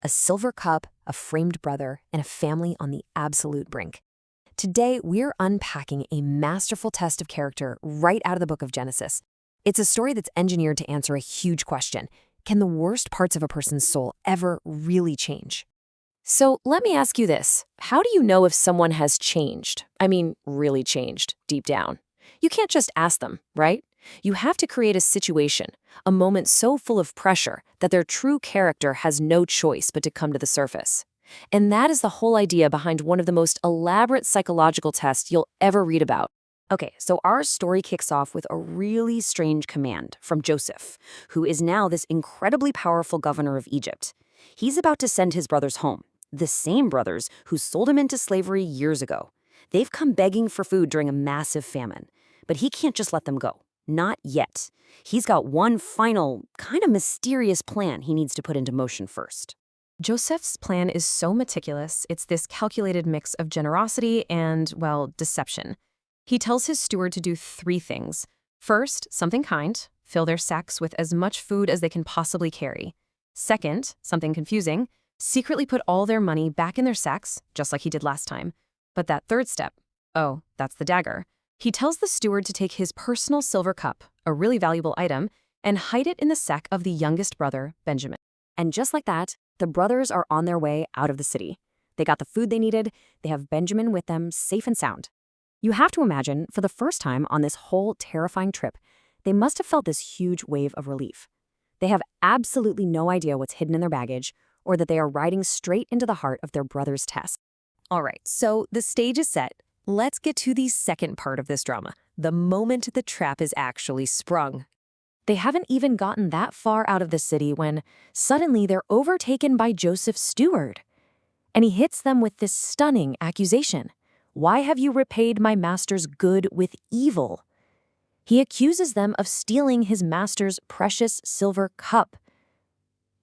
a silver cup, a framed brother, and a family on the absolute brink. Today, we're unpacking a masterful test of character right out of the book of Genesis. It's a story that's engineered to answer a huge question. Can the worst parts of a person's soul ever really change? So let me ask you this. How do you know if someone has changed? I mean, really changed, deep down. You can't just ask them, right? You have to create a situation, a moment so full of pressure that their true character has no choice but to come to the surface. And that is the whole idea behind one of the most elaborate psychological tests you'll ever read about. Okay, so our story kicks off with a really strange command from Joseph, who is now this incredibly powerful governor of Egypt. He's about to send his brothers home, the same brothers who sold him into slavery years ago. They've come begging for food during a massive famine, but he can't just let them go. Not yet. He's got one final, kind of mysterious plan he needs to put into motion first. Joseph's plan is so meticulous, it's this calculated mix of generosity and, well, deception. He tells his steward to do 3 things. First, something kind, fill their sacks with as much food as they can possibly carry. Second, something confusing, secretly put all their money back in their sacks, just like he did last time. But that third step, oh, that's the dagger. He tells the steward to take his personal silver cup, a really valuable item, and hide it in the sack of the youngest brother, Benjamin. And just like that, the brothers are on their way out of the city. They got the food they needed, they have Benjamin with them safe and sound. You have to imagine, for the first time on this whole terrifying trip, they must have felt this huge wave of relief. They have absolutely no idea what's hidden in their baggage, or that they are riding straight into the heart of their brother's test. All right, so the stage is set. Let's get to the second part of this drama, the moment the trap is actually sprung. They haven't even gotten that far out of the city when suddenly they're overtaken by Joseph's steward. And he hits them with this stunning accusation. Why have you repaid my master's good with evil? He accuses them of stealing his master's precious silver cup.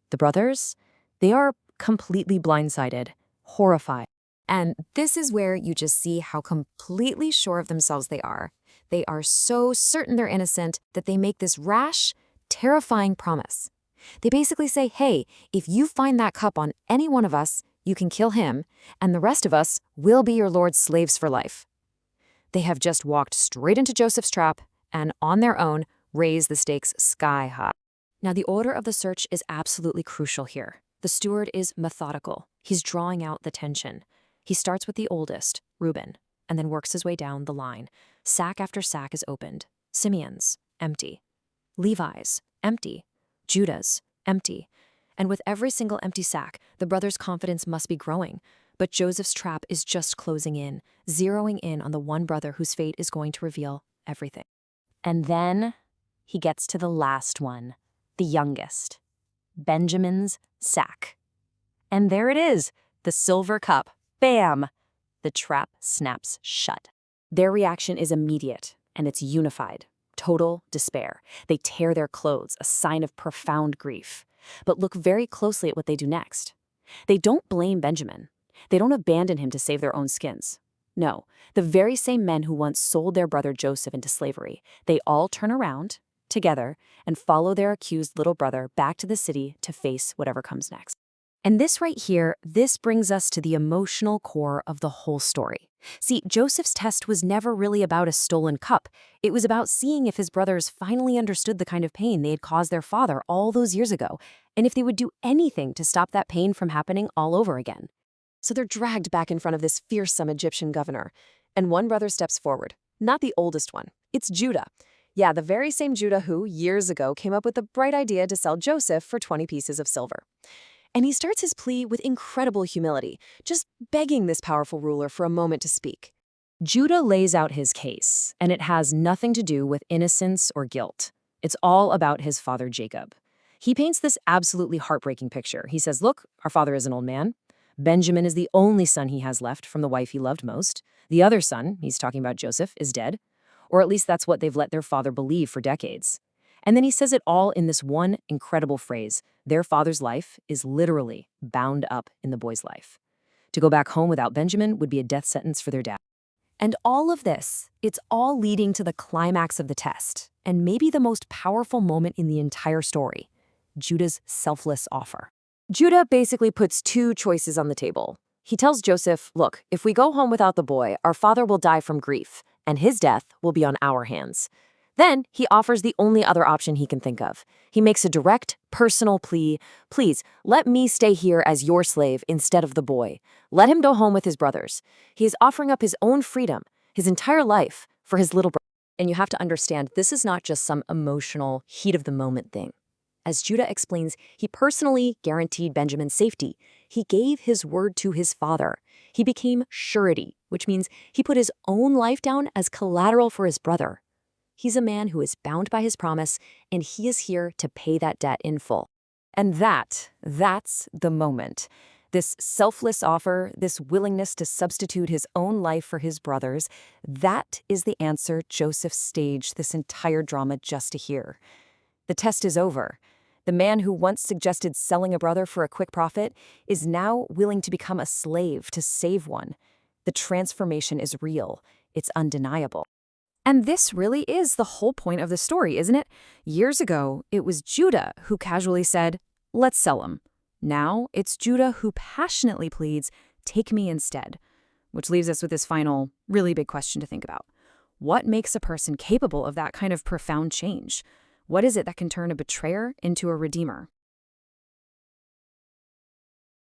The brothers, they are completely blindsided, horrified. And this is where you just see how completely sure of themselves they are. They are so certain they're innocent that they make this rash, terrifying promise. They basically say, hey, if you find that cup on any one of us, you can kill him, and the rest of us will be your Lord's slaves for life. They have just walked straight into Joseph's trap and, on their own, raised the stakes sky high. Now, the order of the search is absolutely crucial here. The steward is methodical. He's drawing out the tension. He starts with the oldest, Reuben, and then works his way down the line. Sack after sack is opened. Simeon's, empty. Levi's, empty. Judah's, empty. And with every single empty sack, the brothers' confidence must be growing. But Joseph's trap is just closing in, zeroing in on the one brother whose fate is going to reveal everything. And then he gets to the last one, the youngest, Benjamin's sack. And there it is, the silver cup. Bam! The trap snaps shut. Their reaction is immediate, and it's unified. Total despair. They tear their clothes, a sign of profound grief. But look very closely at what they do next. They don't blame Benjamin. They don't abandon him to save their own skins. No, the very same men who once sold their brother Joseph into slavery, they all turn around, together, and follow their accused little brother back to the city to face whatever comes next. And this right here, this brings us to the emotional core of the whole story. See, Joseph's test was never really about a stolen cup. It was about seeing if his brothers finally understood the kind of pain they had caused their father all those years ago, and if they would do anything to stop that pain from happening all over again. So they're dragged back in front of this fearsome Egyptian governor, and one brother steps forward. Not the oldest one. It's Judah. Yeah, the very same Judah who, years ago, came up with the bright idea to sell Joseph for 20 pieces of silver. And he starts his plea with incredible humility, just begging this powerful ruler for a moment to speak. Judah lays out his case, and it has nothing to do with innocence or guilt. It's all about his father Jacob. He paints this absolutely heartbreaking picture. He says, look, our father is an old man. Benjamin is the only son he has left from the wife he loved most. The other son, he's talking about Joseph, is dead. Or at least that's what they've let their father believe for decades. And then he says it all in this one incredible phrase. Their father's life is literally bound up in the boy's life. To go back home without Benjamin would be a death sentence for their dad. And all of this, it's all leading to the climax of the test, and maybe the most powerful moment in the entire story, Judah's selfless offer. Judah basically puts two choices on the table. He tells Joseph, look, if we go home without the boy, our father will die from grief, and his death will be on our hands. Then he offers the only other option he can think of. He makes a direct, personal plea. Please, let me stay here as your slave instead of the boy. Let him go home with his brothers. He is offering up his own freedom, his entire life, for his little brother. And you have to understand, this is not just some emotional, heat-of-the-moment thing. As Judah explains, he personally guaranteed Benjamin's safety. He gave his word to his father. He became surety, which means he put his own life down as collateral for his brother. He's a man who is bound by his promise, and he is here to pay that debt in full. And that's the moment. This selfless offer, this willingness to substitute his own life for his brother's, that is the answer Joseph staged this entire drama just to hear. The test is over. The man who once suggested selling a brother for a quick profit is now willing to become a slave to save one. The transformation is real. It's undeniable. And this really is the whole point of the story, isn't it? Years ago, it was Judah who casually said, let's sell him. Now, it's Judah who passionately pleads, take me instead. Which leaves us with this final, really big question to think about. What makes a person capable of that kind of profound change? What is it that can turn a betrayer into a redeemer?